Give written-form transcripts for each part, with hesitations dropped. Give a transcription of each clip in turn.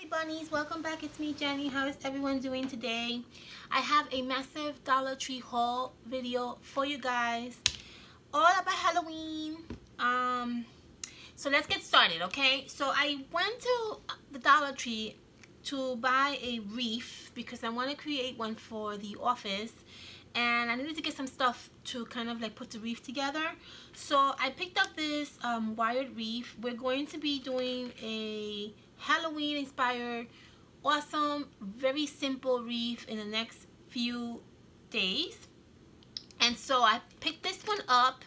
bunnies, welcome back. It's me, Jenny. How is everyone doing today? I have a massive Dollar Tree haul video for you guys, all about Halloween. So let's get started, okay? So I went to the Dollar Tree to buy a wreath because I want to create one for the office, and I needed to get some stuff to kind of like put the wreath together. So I picked up this wired wreath. We're going to be doing a Halloween inspired, awesome, very simple wreath in the next few days. And so I picked this one up,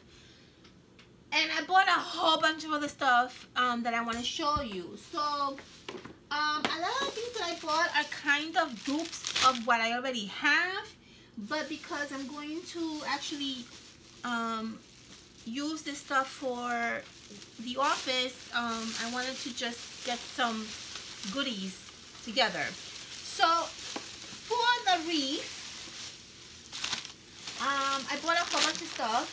and I bought a whole bunch of other stuff that I want to show you. So a lot of things that I bought are kind of dupes of what I already have, but because I'm going to actually use this stuff for the office, I wanted to just get some goodies together. So for the wreath, I bought a whole bunch of stuff,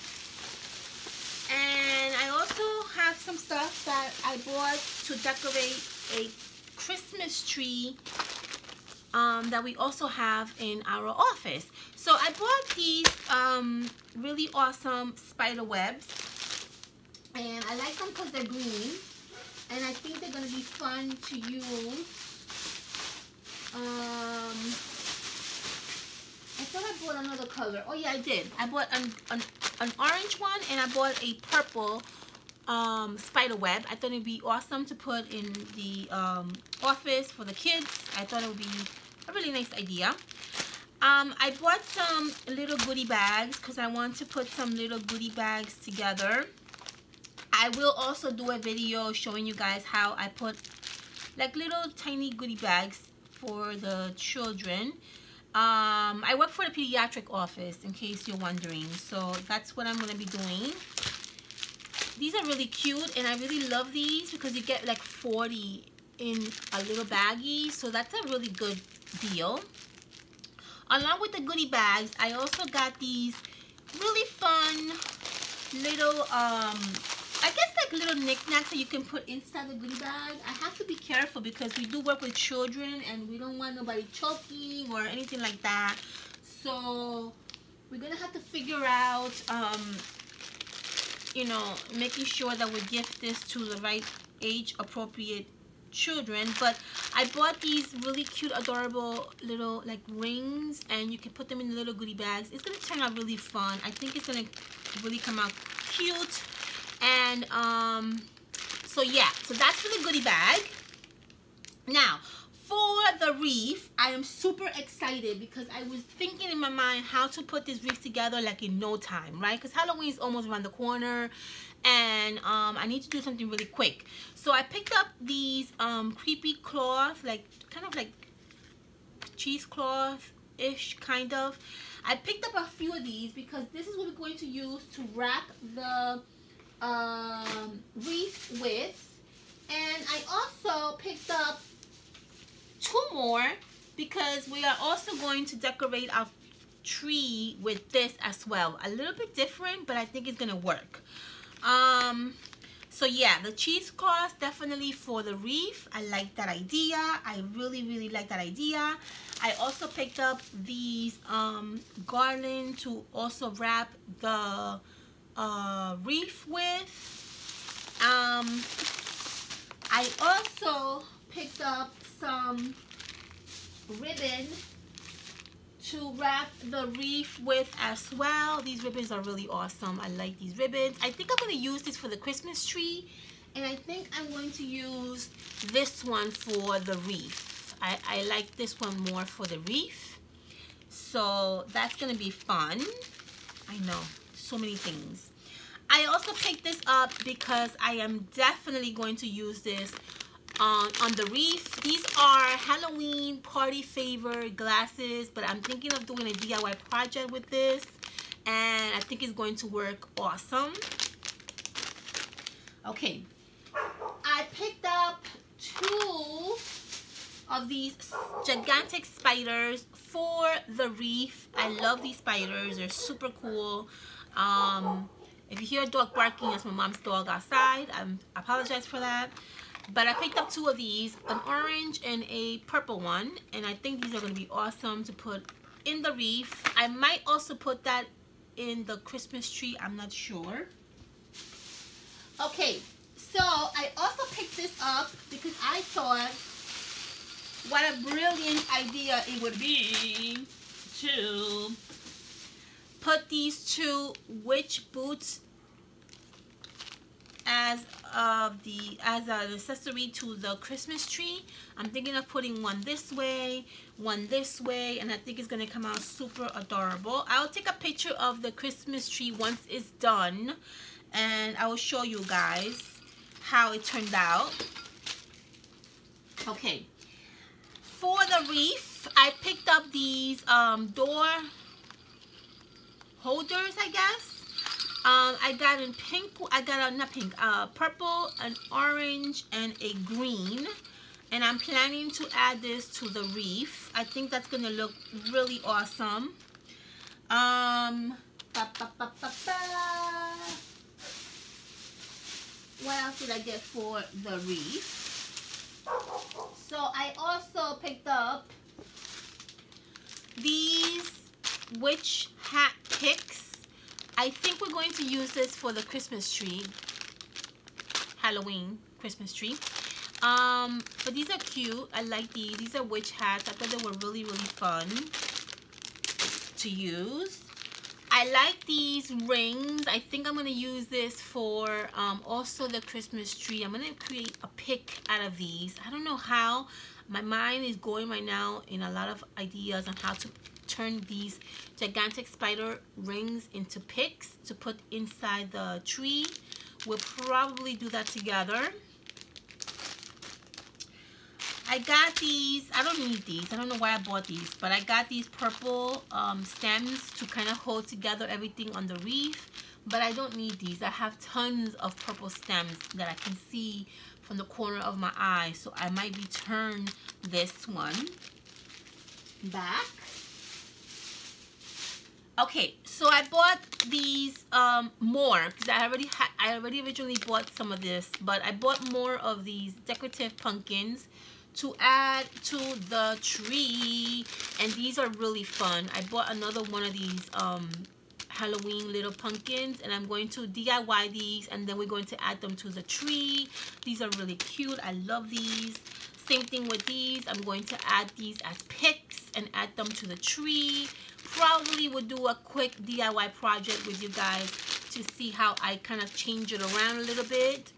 and I also have some stuff that I bought to decorate a Christmas tree that we also have in our office. So I bought these really awesome spider webs, and I like them because they're green, and I think they're going to be fun to use. I thought I bought another color. Oh yeah, I did. I bought an orange one, and I bought a purple spider web. I thought it'd be awesome to put in the office for the kids. I thought it would be a really nice idea. I bought some little goodie bags because I want to put some little goodie bags together. I will also do a video showing you guys how I put like little tiny goodie bags for the children. I work for the pediatric office, in case you're wondering, so that's what I'm going to be doing. These are really cute, and I really love these because you get like 40 in a little baggie, so that's a really good deal. Along with the goodie bags, I also got these really fun little I guess like little knickknacks that you can put inside the goodie bag. I have to be careful because we do work with children, and we don't want nobody choking or anything like that. So we're gonna have to figure out you know, making sure that we gift this to the right age appropriate children. But I bought these really cute, adorable little like rings, and you can put them in the little goodie bags. It's gonna turn out really fun. I think it's gonna really come out cute. And so yeah, so that's for the goodie bag. Now for the wreath, I am super excited because I was thinking in my mind how to put this wreath together like in no time, right? Because Halloween is almost around the corner, and I need to do something really quick. So I picked up these creepy cloth, like kind of like cheesecloth-ish kind of. I picked up a few of these because this is what we're going to use to wrap the wreath with. And I also picked up 2 more because we are also going to decorate our tree with this as well. A little bit different, but I think it's gonna work. So yeah, the cheesecloth definitely for the wreath. I like that idea. I really like that idea. I also picked up these garland to also wrap the wreath with. I also picked up some ribbon to wrap the wreath with as well. These ribbons are really awesome. I like these ribbons. I think I'm going to use this for the Christmas tree, and I think I'm going to use this one for the wreath. I like this one more for the wreath, so that's going to be fun. I know, so many things. I also picked this up because I am definitely going to use this on the wreath. These are Halloween party favor glasses, but I'm thinking of doing a DIY project with this, and I think it's going to work awesome. Okay, I picked up 2 of these gigantic spiders for the wreath. I love these spiders. They're super cool. If you hear a dog barking, it's my mom's dog outside. I apologize for that. But I picked up two of these, an orange and a purple one, and I think these are going to be awesome to put in the wreath. I might also put that in the Christmas tree, I'm not sure. Okay, so I also picked this up because I thought what a brilliant idea it would be to put these two witch boots as an accessory to the Christmas tree. I'm thinking of putting one this way, and I think it's gonna come out super adorable. I'll take a picture of the Christmas tree once it's done, and I will show you guys how it turned out. Okay, for the wreath, I picked up these door holders, I guess. I got in pink, purple, an orange, and a green. And I'm planning to add this to the wreath. I think that's gonna look really awesome. What else did I get for the wreath? So I also picked up these witch hat picks. I think we're going to use this for the Christmas tree, Halloween Christmas tree. But these are cute. I like these. These are witch hats. I thought they were really, really fun to use. I like these rings. I think I'm going to use this for also the Christmas tree. I'm going to create a pick out of these. I don't know how. My mind is going right now in a lot of ideas on how to turn these gigantic spider rings into picks to put inside the tree. We'll probably do that together. I got these. I don't need these. I don't know why I bought these, but I got these purple stems to kind of hold together everything on the wreath, but I don't need these. I have tons of purple stems that I can see from the corner of my eye, so I might return this one back. Okay, so I bought these more because I already originally bought some of this, but I bought more of these decorative pumpkins to add to the tree, and these are really fun. I bought another one of these Halloween little pumpkins, and I'm going to DIY these, and then we're going to add them to the tree. These are really cute. I love these. Same thing with these. I'm going to add these as picks and add them to the tree. Probably would do a quick DIY project with you guys to see how I kind of change it around a little bit.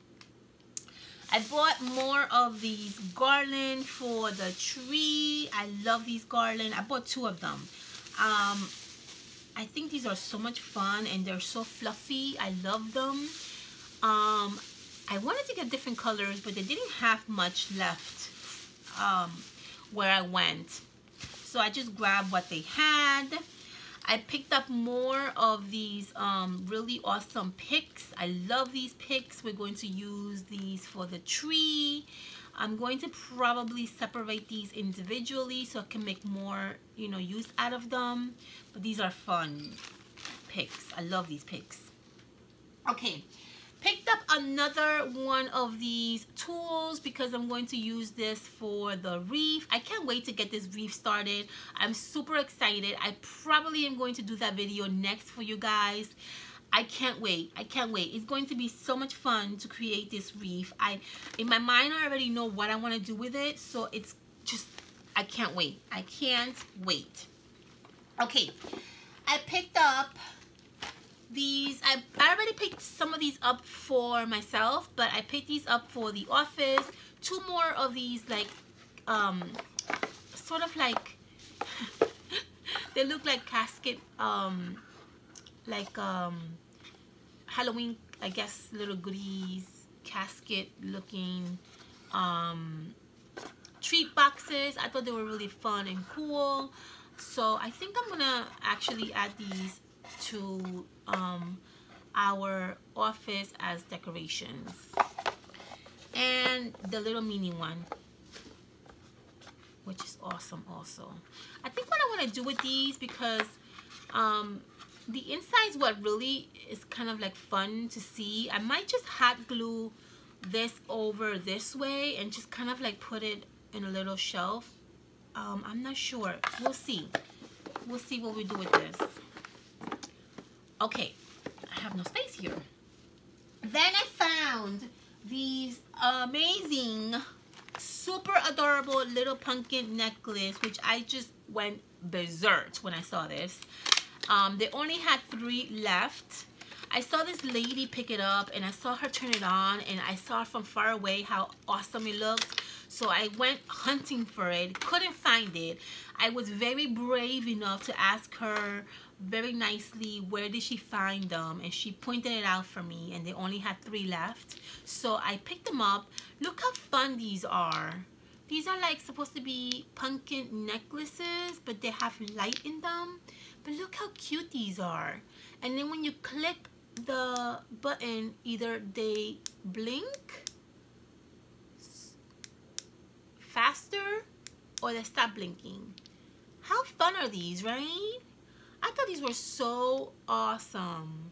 I bought more of these garland for the tree. I love these garland. I bought two of them. I think these are so much fun and they're so fluffy. I love them. I wanted to get different colors, but they didn't have much left where I went. So I just grabbed what they had. I picked up more of these really awesome picks. I love these picks. We're going to use these for the tree. I'm going to probably separate these individually so I can make more, you know, use out of them. But these are fun picks. I love these picks. Okay. Picked up another one of these tools because I'm going to use this for the wreath. I can't wait to get this wreath started. I'm super excited. I probably am going to do that video next for you guys. I can't wait. I can't wait. It's going to be so much fun to create this wreath. In my mind, I already know what I want to do with it. So it's just, I can't wait. I can't wait. Okay. I picked up these. I already picked some of these up for myself, but I picked these up for the office. Two more of these, like sort of like they look like casket, Halloween, I guess, little goodies, casket looking treat boxes. I thought they were really fun and cool, so I think I'm gonna actually add these to our office as decorations. And the little mini one, which is awesome also. I think what I want to do with these, because the inside is what really is kind of like fun to see. I might just hot glue this over this way and just kind of like put it in a little shelf. I'm not sure. We'll see. We'll see what we do with this. Okay, I have no space here. Then I found these amazing, super adorable little pumpkin necklace, which I just went berserk when I saw this. They only had 3 left. I saw this lady pick it up and I saw her turn it on and I saw from far away how awesome it looked. So I went hunting for it, couldn't find it. I was very brave enough to ask her very nicely where did she find them, and she pointed it out for me, and they only had 3 left. So I picked them up. Look how fun these are. These are like supposed to be pumpkin necklaces, but they have light in them. But look how cute these are. And then when you click the button, either they blink faster or they stop blinking. How fun are these, right? I thought these were so awesome.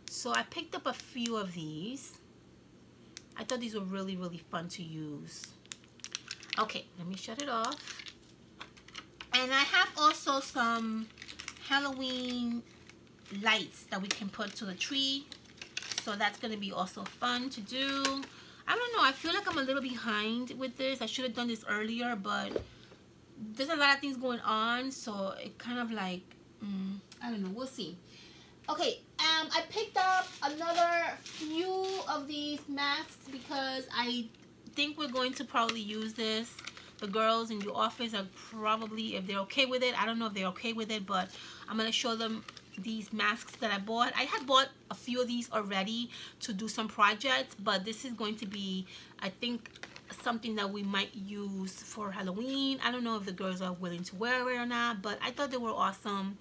So I picked up a few of these. I thought these were really, really fun to use. Okay, let me shut it off. And I have also some Halloween lights that we can put to the tree. So that's going to be also fun to do. I don't know. I feel like I'm a little behind with this. I should have done this earlier, but there's a lot of things going on. So it kind of like, I don't know. We'll see. Okay, I picked up another few of these masks because I think we're going to probably use this. The girls in the office are probably, if they're okay with it, I don't know if they're okay with it, but I'm going to show them these masks that I bought. I had bought a few of these already to do some projects, but this is going to be, I think, something that we might use for Halloween. I don't know if the girls are willing to wear it or not, but I thought they were awesome.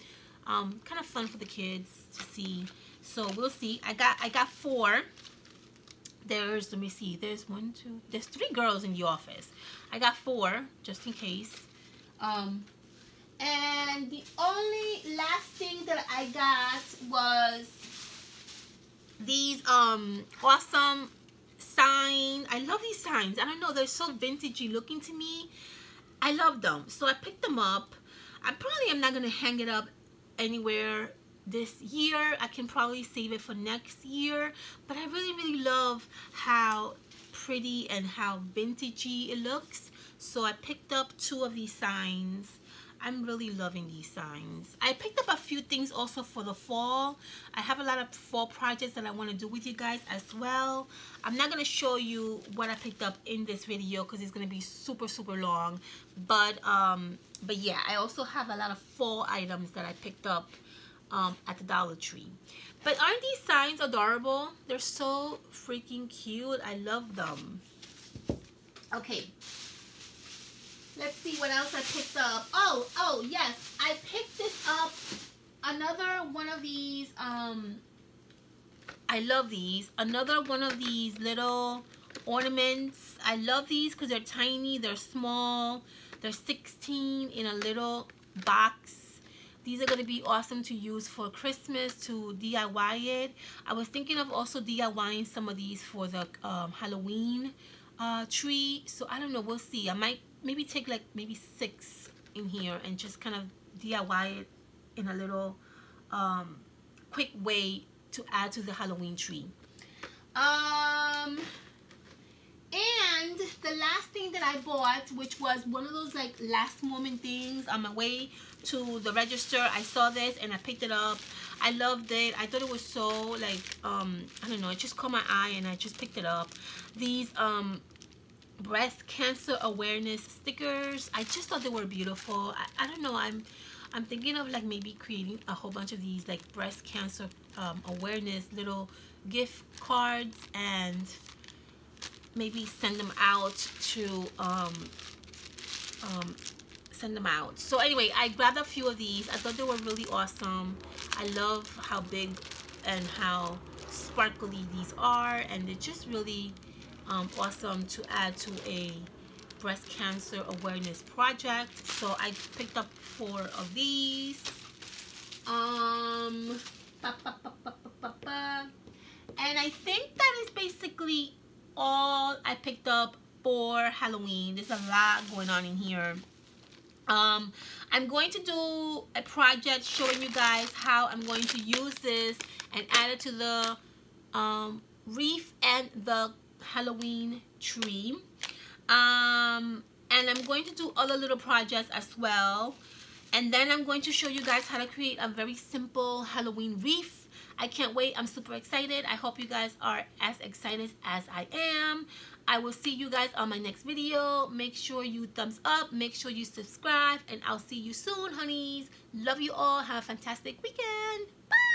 Kind of fun for the kids to see. So we'll see. I got 4. There's, let me see, there's 3 girls in the office. I got 4 just in case. And the only last thing that I got was these awesome sign. I love these signs. I don't know, they're so vintagey looking to me. I love them. So I picked them up. I probably am not gonna hang it up anywhere this year. I can probably save it for next year, but I really love how pretty and how vintagey it looks. So I picked up 2 of these signs. I'm really loving these signs. I picked up a few things also for the fall. I have a lot of fall projects that I want to do with you guys as well. I'm not going to show you what I picked up in this video because it's going to be super long. But yeah, I also have a lot of fall items that I picked up at the Dollar Tree. But aren't these signs adorable? They're so freaking cute. I love them. Okay. Let's see what else I picked up. Oh yes, I picked this up. Another one of these. I love these. Another one of these little ornaments. I love these because they're tiny. They're small. They're 16 in a little box. These are going to be awesome to use for Christmas, to DIY it. I was thinking of also DIYing some of these for the Halloween tree. So I don't know. We'll see. I might maybe take like maybe 6 in here and just kind of DIY it in a little quick way to add to the Halloween tree. And the last thing that I bought, which was one of those like last moment things, on my way to the register, I saw this and I picked it up. I loved it. I thought it was so like I don't know, it just caught my eye and I just picked it up. These breast cancer awareness stickers. I just thought they were beautiful. I don't know, I'm thinking of like maybe creating a whole bunch of these like breast cancer awareness little gift cards and maybe send them out to send them out. So anyway, I grabbed a few of these. I thought they were really awesome. I love how big and how sparkly these are, and they're just really awesome to add to a breast cancer awareness project. So I picked up 4 of these. And I think that is basically all I picked up for Halloween. There's a lot going on in here. I'm going to do a project showing you guys how I'm going to use this and add it to the wreath and the Halloween tree. And I'm going to do other little projects as well. And then I'm going to show you guys how to create a very simple Halloween wreath. I can't wait. I'm super excited. I hope you guys are as excited as I am. I will see you guys on my next video. Make sure you thumbs up. Make sure you subscribe. And I'll see you soon, honeys. Love you all. Have a fantastic weekend. Bye.